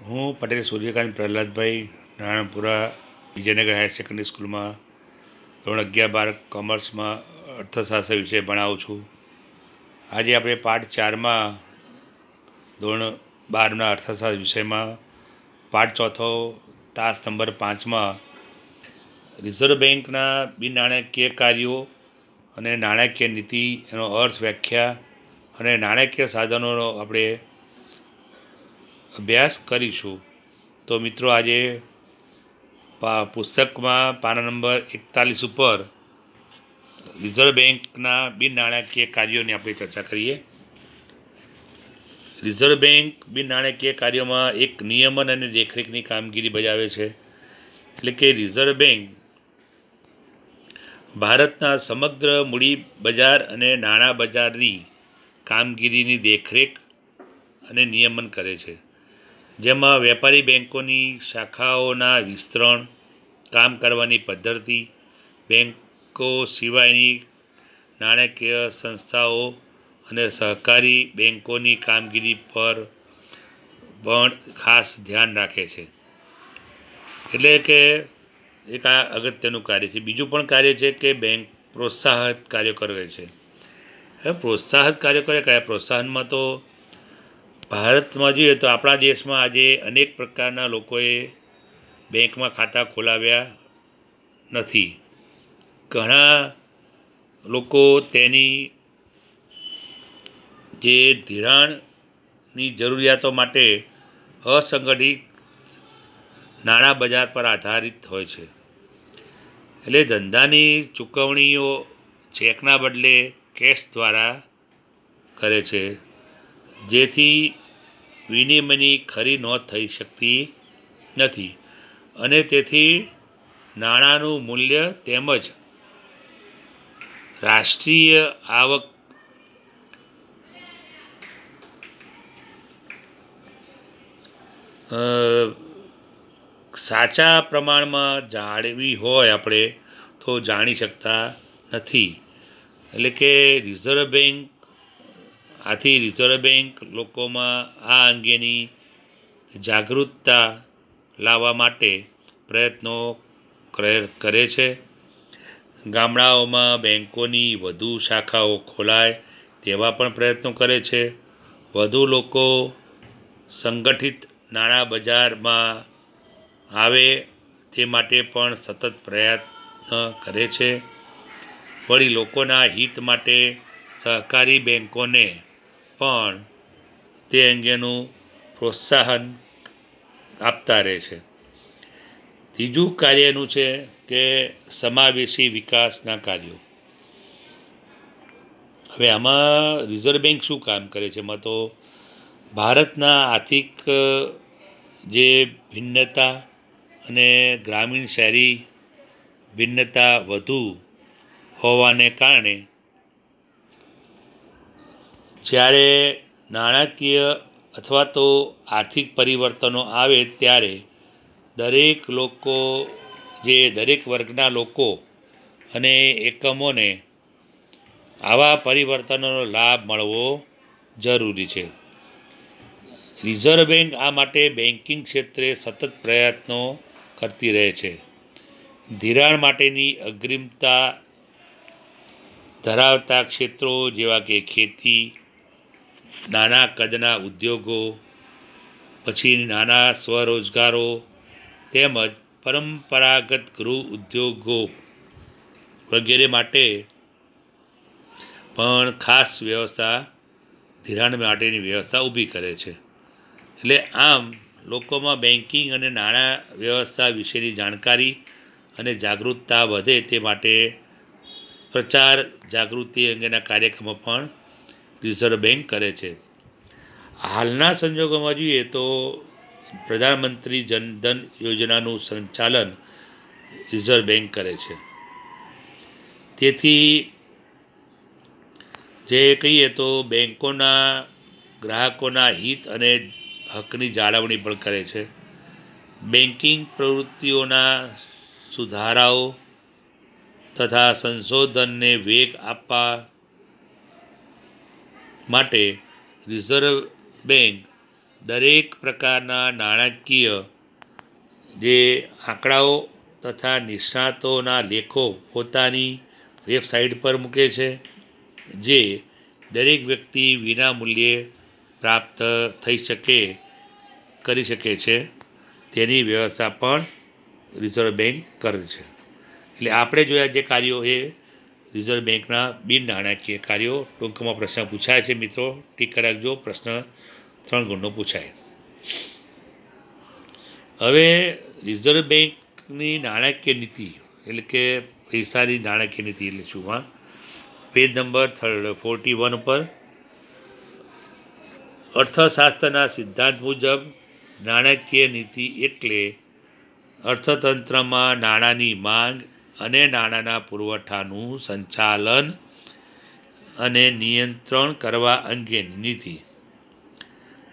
હું Patel Suryakant Prahladbhai Naranpura Vijaynagar higher secondary સ્કૂલમાં ધોરણ 11-12 કોમર્સમાં અર્થશાસ્ત્ર વિષય ભણાવું છું. આજે આપણે પાઠ 4માં ધોરણ 12ના અર્થશાસ્ત્ર વિષયમાં પાઠ 4 તાસ નંબર 5માં રિઝર્વ બેંકના બિન નાણાકીય કાર્યો અને નાણાકીય નીતિ, એનો અર્થ, વ્યાખ્યા અને નાણાકીય સાધનોનો આપણે અભ્યાસ કરીશું. તો મિત્રો, આજે પુસ્તકમાં પાના નંબર 41 ઉપર રિઝર્વ બેંકના બિન નાણાકીય કાર્યોની આપણે ચર્ચા કરીએ. રિઝર્વ બેંક બિન નાણાકીય કાર્યોમાં એક નિયમન અને દેખરેખની કામગીરી બજાવે છે. એટલે કે રિઝર્વ બેંક ભારતના સમગ્ર મૂડી બજાર અને નાણાં બજારની કામગીરીની દેખરેખ અને નિયમન કરે છે, જેમાં વેપારી બેન્કોની શાખાઓના વિસ્તરણ, કામ કરવાની પદ્ધતિ, બેન્કો સિવાયની નાણાકીય સંસ્થાઓ અને સહકારી બેન્કોની કામગીરી પર પણ ખાસ ધ્યાન રાખે છે. એટલે કે એક આ અગત્યનું કાર્ય છે. બીજું પણ કાર્ય છે કે બેંક પ્રોત્સાહક કાર્યો કરે છે. હવે પ્રોત્સાહક કાર્યો કરે કયા? પ્રોત્સાહનમાં તો ભારતમાં જોઈએ તો આપણા દેશમાં આજે અનેક પ્રકારના લોકોએ બેંકમાં ખાતા ખોલાવ્યા નથી. ઘણા લોકો તેની જે ધિરાણની જરૂરિયાતો માટે અસંગઠિત નાણાં બજાર પર આધારિત હોય છે. એટલે ધંધાની ચૂકવણીઓ ચેકના બદલે કેશ દ્વારા કરે છે, જેથી વિનિમયની ખરી નોંધ થઈ શકતી નથી અને તેથી નાણાંનું મૂલ્ય તેમજ રાષ્ટ્રીય આવક સાચા પ્રમાણમાં જાળવી હોય આપણે તો જાણી શકતા નથી. એટલે કે રિઝર્વ બેંક લોકોમાં આ અંગેની જાગૃતતા લાવવા માટે પ્રયત્નો કરે છે. ગામડાઓમાં બેન્કોની વધુ શાખાઓ ખોલાય તેવા પણ પ્રયત્નો કરે છે. વધુ લોકો સંગઠિત નાણાં બજારમાં આવે તે માટે પણ સતત પ્રયત્ન કરે છે. વળી લોકોના હિત માટે સહકારી બેન્કોને પણ તે અંગેનું પ્રોત્સાહન આપતા રહે છે. ત્રીજું કાર્યનું છે કે સમાવેશી વિકાસના કાર્યો. હવે આમાં રિઝર્વ બેંક શું કામ કરે છે? એમાં તો ભારતના આર્થિક જે ભિન્નતા અને ગ્રામીણ શહેરી ભિન્નતા વધુ હોવાને કારણે જ્યારે નાણાકીય અથવા તો આર્થિક પરિવર્તનો આવે ત્યારે દરેક વર્ગના લોકો અને એકમોને આવા પરિવર્તનોનો લાભ મળવો જરૂરી છે. રિઝર્વ બેંક આ માટે બેન્કિંગ ક્ષેત્રે સતત પ્રયત્નો કરતી રહે છે. ધિરાણ માટેની અગ્રિમતા ધરાવતા ક્ષેત્રો જેવા કે ખેતી, નાના કદના ઉદ્યોગો, પછી નાના સ્વરોજગારો તેમજ પરંપરાગત ગૃહ ઉદ્યોગો વગેરે માટે પણ ખાસ ધિરાણ માટેની વ્યવસ્થા ઊભી કરે છે. એટલે આમ લોકોમાં બેન્કિંગ અને નાણાં વ્યવસ્થા વિશેની જાણકારી અને જાગૃતતા વધે તે માટે પ્રચાર જાગૃતિ અંગેના કાર્યક્રમો પણ રિઝર્વ બેંક કરે છે. હાલના સંજોગોમાં જોઈએ તો પ્રધાનમંત્રી જનધન યોજનાનું સંચાલન રિઝર્વ બેંક કરે છે. તેથી જે કહીએ તો બેન્કોના ગ્રાહકોના હિત અને હકની જાળવણી પણ કરે છે. બેન્કિંગ પ્રવૃત્તિઓના સુધારાઓ તથા સંશોધનને વેગ આપવા માટે રિઝર્વ બેંક દરેક પ્રકારના નાણાકીય જે આંકડાઓ તથા નિષ્ણાતોના લેખો પોતાની વેબસાઇટ પર મૂકે છે, જે દરેક વ્યક્તિ વિના મૂલ્યે પ્રાપ્ત કરી શકે છે. તેની વ્યવસ્થા પણ રિઝર્વ બેંક કરે છે. એટલે આપણે જોયા જે કાર્યો એ રિઝર્વ બેંકના બિન નાણાકીય કાર્યો. ટૂંકમાં પ્રશ્ન પૂછાય છે મિત્રો, ટીક રાખજો. પ્રશ્ન 3 ગુણનો પૂછાય. હવે રિઝર્વ બેંકની નાણાકીય નીતિ એટલે કે પૈસાની નાણાકીય નીતિ એટલે શું? પેજ નંબર 41 ઉપર અર્થશાસ્ત્રના સિદ્ધાંત મુજબ નાણાકીય નીતિ એટલે અર્થતંત્રમાં નાણાંની માંગ અને નાણાંના પુરવઠાનું સંચાલન અને નિયંત્રણ કરવા અંગેની નીતિ.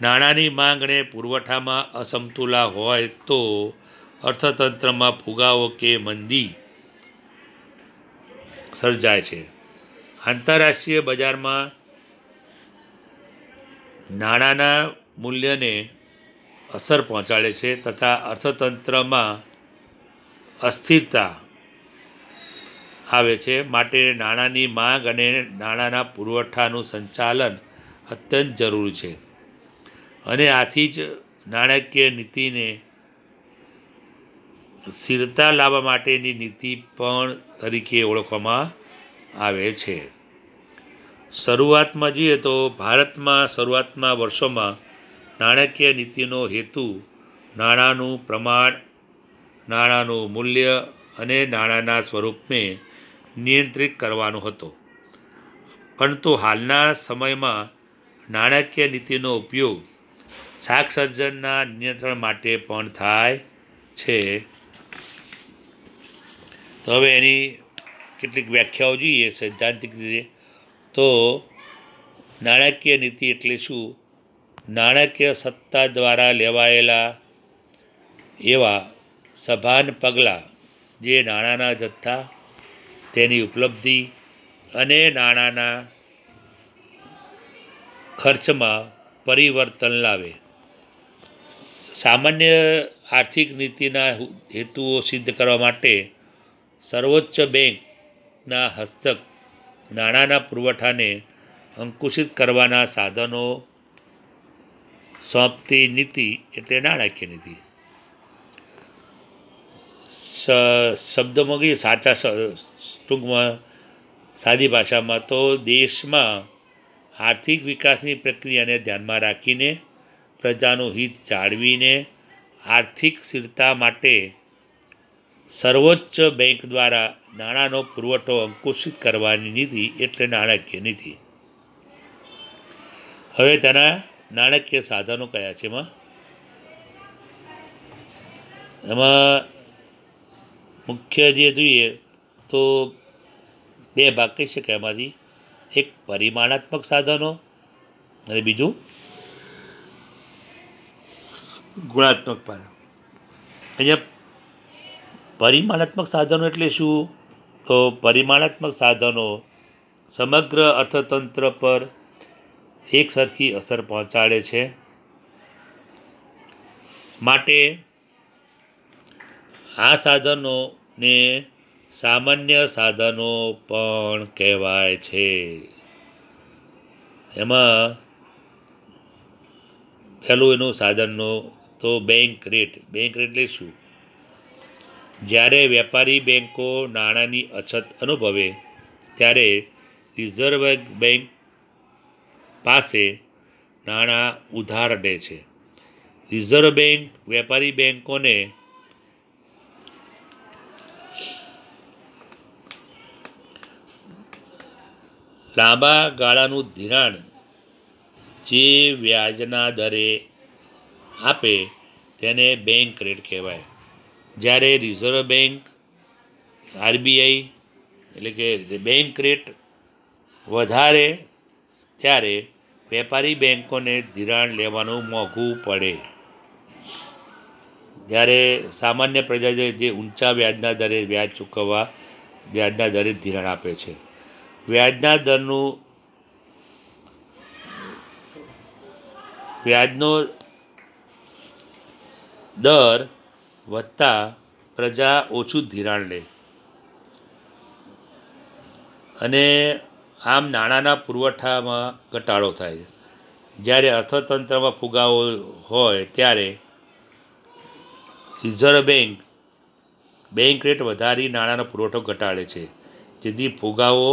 નાણાંની માંગ અને પુરવઠામાં અસમતુલા હોય તો અર્થતંત્રમાં ફુગાવો કે મંદી સર્જાય છે. આંતરરાષ્ટ્રીય બજારમાં નાણાંના મૂલ્યને અસર પહોંચાડે છે તથા અર્થતંત્રમાં અસ્થિરતા આવે છે. માટે નાણાંની માંગ અને નાણાંના પુરવઠાનું સંચાલન અત્યંત જરૂરી છે અને આથી જ નાણાકીય નીતિને સ્થિરતા લાવવા માટેની નીતિ પણ તરીકે ઓળખવામાં આવે છે. શરૂઆતમાં જોઈએ તો ભારતમાં શરૂઆતના વર્ષોમાં નાણાકીય નીતિનો હેતુ નાણાંનું પ્રમાણ, નાણાંનું મૂલ્ય અને નાણાંના સ્વરૂપને નિયંત્રિત કરવાનો હતો. પરંતુ હાલના સમયમાં નાણાકીય નીતિનો ઉપયોગ શાક સર્જનના નિયંત્રણ માટે પણ થાય છે. તો હવે એની કેટલીક વ્યાખ્યાઓ જોઈએ સૈદ્ધાંતિક રીતે. તો નાણાકીય નીતિ એટલે શું? નાણાકીય સત્તા દ્વારા લેવાયેલા એવા સભાન પગલાં જે નાણાંના જથ્થા, તેની ઉપલબ્ધિ અને નાણાંના ખર્ચમાં પરિવર્તન લાવે. સામાન્ય આર્થિક નીતિના હેતુઓ સિદ્ધ કરવા માટે સર્વોચ્ચ બેંકના હસ્તક નાણાંના પુરવઠાને અંકુશિત કરવાના સાધનો સોંપતી નીતિ એટલે નાણાકીય નીતિ. શબ્દોમાં કહીએ સાચા ટૂંકમાં સાદી ભાષામાં તો દેશમાં આર્થિક વિકાસની પ્રક્રિયાને ધ્યાનમાં રાખીને પ્રજાનું હિત જાળવીને આર્થિક સ્થિરતા માટે સર્વોચ્ચ બેંક દ્વારા નાણાંનો પુરવઠો અંકુશિત કરવાની નીતિ એટલે નાણાકીય નીતિ. હવે તેના નાણાકીય સાધનો કયા છે? એમાં મુખ્ય જે જોઈએ તો 2 ભાગ કહી શકાય. એમાંથી એક પરિમાણાત્મક સાધનો અને બીજું ગુણાત્મક પાયા. અહીંયા પરિમાણાત્મક સાધનો એટલે શું? તો પરિમાણાત્મક સાધનો સમગ્ર અર્થતંત્ર પર એક સરખી અસર પહોંચાડે છે. માટે આ સાધનોને સામાન્ય સાધનો પણ કહેવાય છે. એમાં પહેલું એનું સાધનનો તો બેંક રેટ. બેંક રેટ એટલે શું? જ્યારે વેપારી બેંકો નાણાંની અછત અનુભવે ત્યારે રિઝર્વ બેંક પાસે નાણાં ઉધાર લે છે. રિઝર્વ બેંક વેપારી બેંકોને લાંબા ગાળાનું ધિરાણ જે વ્યાજના દરે આપે તેને બેંક રેટ કહેવાય. જ્યારે રિઝર્વ બેંક આરબીઆઈ એટલે કે બેંક રેટ વધારે ત્યારે વેપારી બેંકોને ધિરાણ લેવાનું મોંઘું પડે. જ્યારે સામાન્ય પ્રજા જે ઊંચા વ્યાજના દરે વ્યાજ ચૂકવવા વ્યાજના દરે ધિરાણ આપે છે. વ્યાજનો દર વધતા પ્રજા ઓછું ધિરાણ લે અને આમ નાણાંના પુરવઠામાં ઘટાડો થાય છે. જ્યારે અર્થતંત્રમાં ફુગાવો હોય ત્યારે રિઝર્વ બેંક રેટ વધારી નાણાંનો પુરવઠો ઘટાડે છે, જેથી ફુગાવો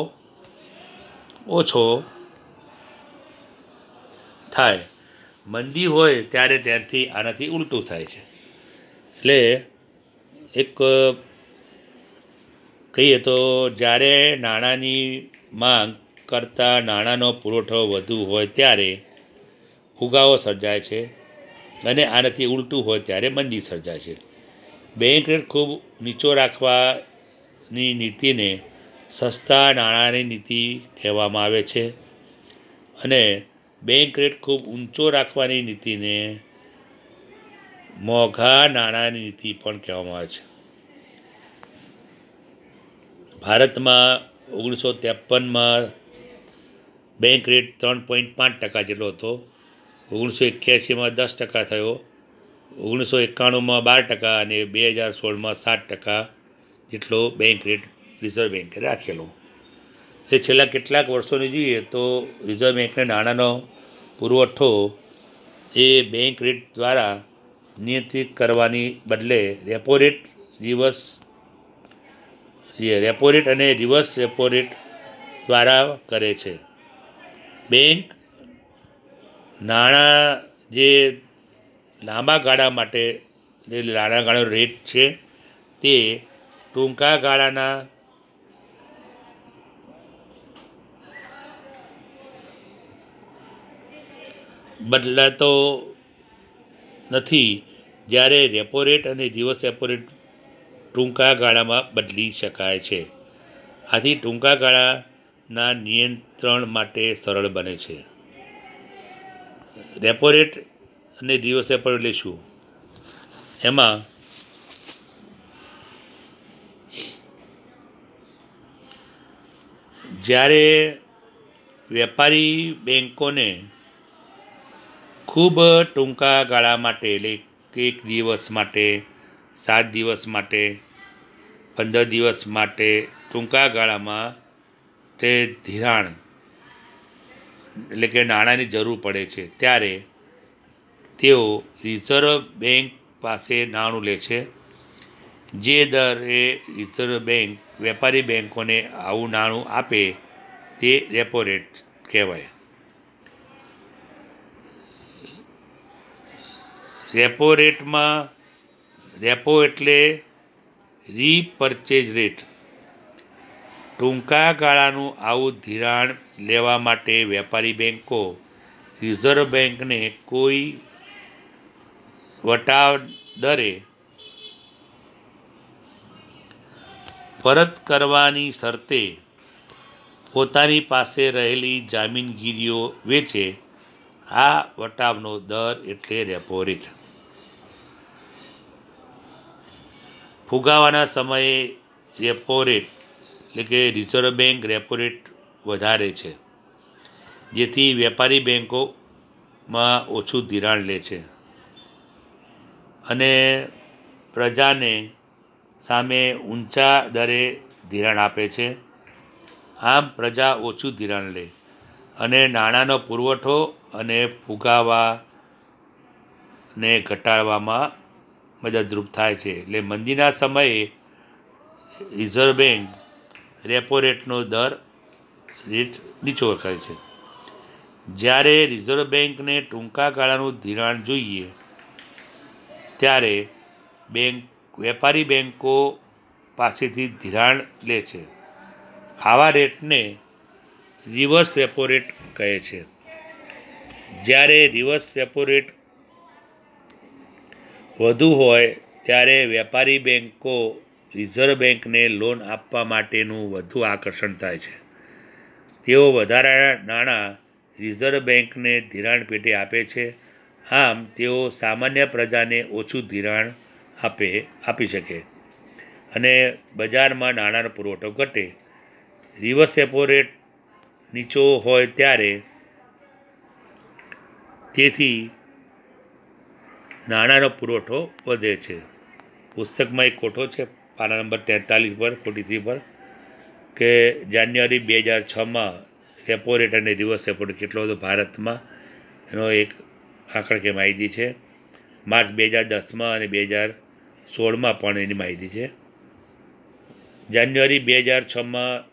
ઓછો થાય. મંદી હોય ત્યારે ત્યારથી આનાથી ઉલટું થાય છે. એટલે એક કહીએ તો જ્યારે નાણાંની માંગ કરતાં નાણાંનો પુરવઠો વધુ હોય ત્યારે ફુગાવો સર્જાય છે અને આનાથી ઉલટું હોય ત્યારે મંદી સર્જાય છે. બેંક રેટ ખૂબ નીચો રાખવાની નીતિને સસ્તા નાણાંની નીતિ કહેવામાં આવે છે અને બેંક રેટ ખૂબ ઊંચો રાખવાની નીતિને મોંઘા નાણાંની નીતિ પણ કહેવામાં આવે છે. ભારતમાં 1953માં બેંક રેટ 3.5% જેટલો હતો. 1981માં 10% થયો, 1991માં 12% અને 2016માં 7% જેટલો બેંક રેટ રિઝર્વ બેંકે રાખેલો. એ છેલ્લા કેટલાક વર્ષોની જોઈએ તો રિઝર્વ બેંકને નાણાંનો પુરવઠો એ બેંક રેટ દ્વારા નિયંત્રિત કરવાની બદલે રેપો રેટ અને રિવર્સ રેપો રેટ દ્વારા કરે છે. બેંક નાણાં જે લાંબા ગાળા માટે જે નાણાં ગાળાનો રેટ છે તે ટૂંકા ગાળાના બદલાતો નથી, જ્યારે રેપો રેટ અને રિવર્સ રેપો રેટ ટૂંકા ગાળામાં બદલી શકાય છે. આથી ટૂંકા ગાળાના નિયંત્રણ માટે સરળ બને છે. રેપો રેટ અને રિવર્સ રેપો રેટ એટલે શું? એમાં જ્યારે વેપારી બેંકોને ખૂબ ટૂંકા ગાળા માટે એટલે કે 1 દિવસ માટે, 7 દિવસ માટે, 15 દિવસ માટે ટૂંકા ગાળામાં તે ધિરાણ એટલે કે નાણાંની જરૂર પડે છે ત્યારે તેઓ રિઝર્વ બેંક પાસે નાણું લે છે. જે દરે રિઝર્વ બેંક વેપારી બેંકોને આવું નાણું આપે તે રેપો રેટ કહેવાય. રેપો એટલે રીપર્ચેઝ રેટ. ટૂંકા ગાળાનું આવું ધિરાણ લેવા માટે વેપારી બેંકો રિઝર્વ બેંકને કોઈ વટાવ દરે પરત કરવાની શરતે પોતાની પાસે રહેલી જામીનગીરીઓ વેચે. આ વટાવનો દર એટલે રેપો રેટ. ફુગાવાના સમયે રેપો રેટ એટલે કે રિઝર્વ બેંક રેપો રેટ વધારે છે, જેથી વેપારી બેંકોમાં ઓછું ધિરાણ લે છે અને પ્રજાને સામે ઊંચા દરે ધિરાણ આપે છે. આમ પ્રજા ઓછું ધિરાણ લે અને નાણાંનો પુરવઠો અને ફુગાવાને ઘટાડવામાં મદદરૂપ થાય છે. એટલે મંદીના સમયે રિઝર્વ બેંક રેપો રેટનો રેટ નીચો કરે છે. જ્યારે રિઝર્વ બેંકને ટૂંકા ગાળાનું ધિરાણ જોઈએ ત્યારે વેપારી બેંકો પાસેથી ધિરાણ લે છે. આવા રેટને રિવર્સ રેપો રેટ કહે છે. જ્યારે રિવર્સ રેપો રેટ વધુ હોય ત્યારે વેપારી બેંકો રિઝર્વ બેંકને લોન આપવા માટેનું વધુ આકર્ષણ થાય છે. તેઓ વધારાના નાણાં રિઝર્વ બેંકને ધિરાણ પેટે આપે છે. આમ તેઓ સામાન્ય પ્રજાને ઓછું ધિરાણ આપી શકે અને બજારમાં નાણાંનો પુરવઠો ઘટે. રિવર્સ રેપો રેટ નીચો હોય તેથી નાણાંનો પુરવઠો વધે છે. પુસ્તકમાં એક કોઠો છે પાના નંબર 43 પર 43 પર કે જાન્યુઆરી 2006માં રેપો રેટ અને રિવર્સ રેપો રેટ કેટલો હતો ભારતમાં એનો એક આંકડાકીય માહિતી છે. માર્ચ 2010માં અને 2016માં પણ એની માહિતી છે. જાન્યુઆરી 2006માં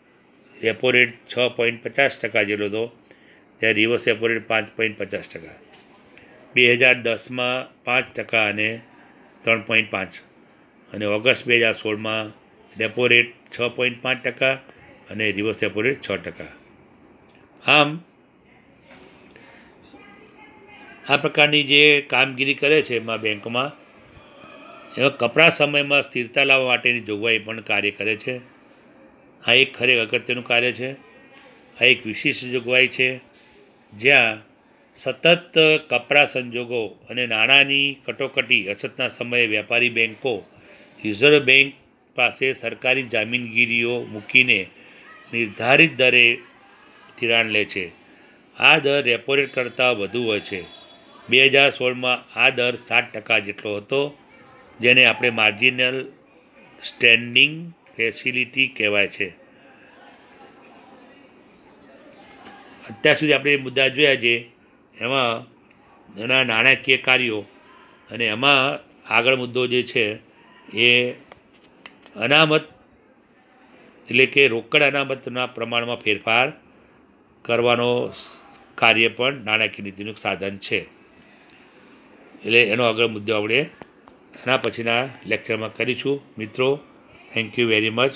રેપો રેટ 6.50% જેટલો હતો, ત્યારે રિવર્સ રેપો રેટ 5.50%. 2010માં 5% અને 3.5%, અને ઓગસ્ટ 2016માં રેપો રેટ 6.5% અને રિવર્સ રેપો રેટ 6%. આમ આ પ્રકારની જે કામગીરી કરે છે એમાં બેંકમાં એવા કપરા સમયમાં સ્થિરતા લાવવા માટેની જોગવાઈ પણ કાર્ય કરે છે. આ એક ખરેખર અગત્યનું કાર્ય છે. આ એક વિશિષ્ટ જોગવાઈ છે જ્યાં સતત કપરા સંજોગો અને નાણાંની કટોકટી અછતના સમયે વેપારી બેન્કો રિઝર્વ બેન્ક પાસે સરકારી જામીનગીરીઓ મૂકીને નિર્ધારિત દરે ધિરાણ લે છે. આ દર રેપો રેટ કરતાં વધુ હોય છે. 2016માં આ દર 7% જેટલો હતો, જેને આપણે માર્જિનલ સ્ટેન્ડિંગ ફેસિલિટી કહેવાય છે. અત્યાર સુધી આપણે મુદ્દા જોયા છે એમાં એના નાણાકીય કાર્યો, અને એમાં આગળ મુદ્દો જે છે એ અનામત એટલે કે રોકડ અનામતના પ્રમાણમાં ફેરફાર કરવાનો કાર્ય પણ નાણાકીય નીતિનું સાધન છે. એટલે એનો આગળ મુદ્દો આપણે એના પછીના લેક્ચરમાં કરીશું. મિત્રો, થેન્ક યુ વેરી મચ.